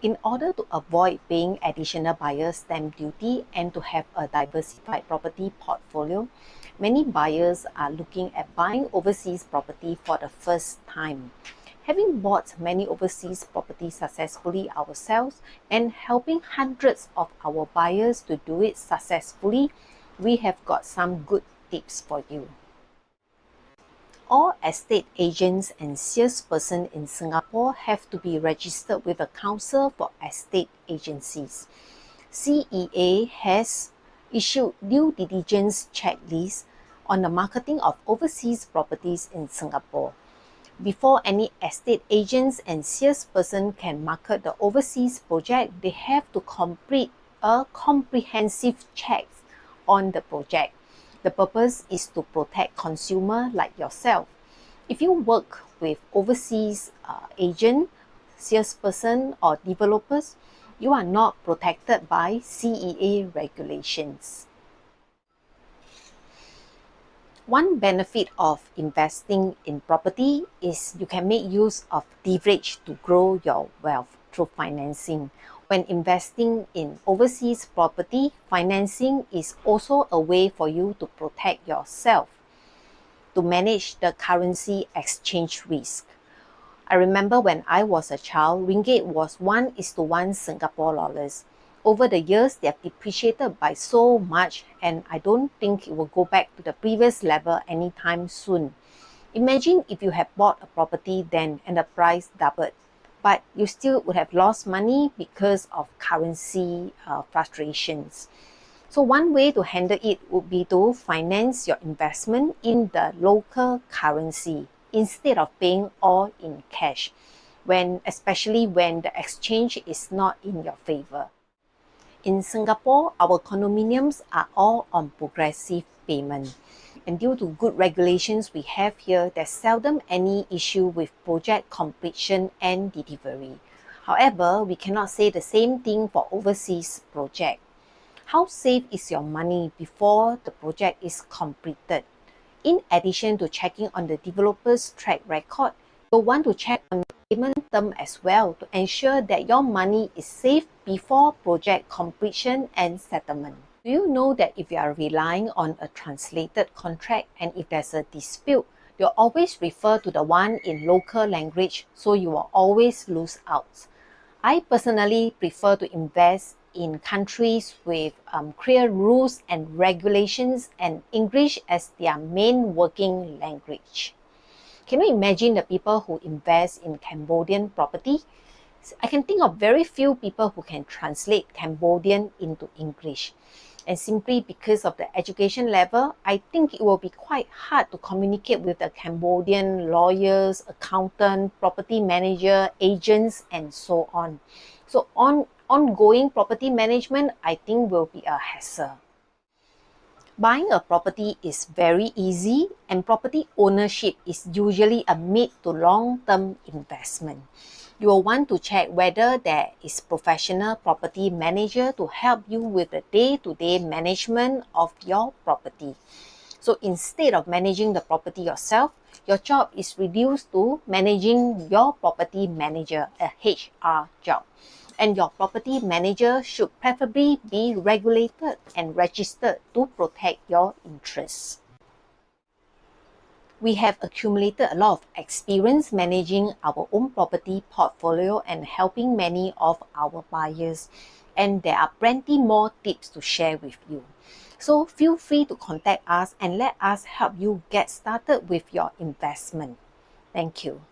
In order to avoid paying additional buyer's stamp duty and to have a diversified property portfolio, many buyers are looking at buying overseas property for the first time. Having bought many overseas properties successfully ourselves and helping hundreds of our buyers to do it successfully, we have got some good tips for you. All estate agents and salespersons in Singapore have to be registered with the Council for Estate Agencies. CEA has issued due diligence checklists on the marketing of overseas properties in Singapore. Before any estate agents and salesperson can market the overseas project, they have to complete a comprehensive check on the project. The purpose is to protect consumers like yourself. If you work with overseas agent, salesperson or developers, you are not protected by CEA regulations. One benefit of investing in property is you can make use of leverage to grow your wealth through financing. When investing in overseas property, financing is also a way for you to protect yourself, to manage the currency exchange risk. I remember when I was a child, ringgit was 1:1 Singapore dollars. Over the years, they have depreciated by so much, and I don't think it will go back to the previous level anytime soon. Imagine if you had bought a property then and the price doubled, but you still would have lost money because of currency fluctuations. So one way to handle it would be to finance your investment in the local currency instead of paying all in cash, especially when the exchange is not in your favor. In Singapore, our condominiums are all on progressive payment. And due to good regulations we have here, there's seldom any issue with project completion and delivery. However, we cannot say the same thing for overseas project. How safe is your money before the project is completed? In addition to checking on the developer's track record, you'll want to check on the payment term as well to ensure that your money is safe before project completion and settlement. Do you know that if you are relying on a translated contract and if there's a dispute, you'll always refer to the one in local language, so you will always lose out? I personally prefer to invest in countries with clear rules and regulations and English as their main working language. Can you imagine the people who invest in Cambodian property? I can think of very few people who can translate Cambodian into English. And simply because of the education level, I think it will be quite hard to communicate with the Cambodian lawyers, accountant, property manager, agents, and so on. So ongoing property management, I think, will be a hassle. Buying a property is very easy, and property ownership is usually a mid to long-term investment. You will want to check whether there is professional property manager to help you with the day-to-day management of your property. So instead of managing the property yourself, your job is reduced to managing your property manager, a HR job. And your property manager should preferably be regulated and registered to protect your interests. We have accumulated a lot of experience managing our own property portfolio and helping many of our buyers. And there are plenty more tips to share with you. So feel free to contact us and let us help you get started with your investment. Thank you.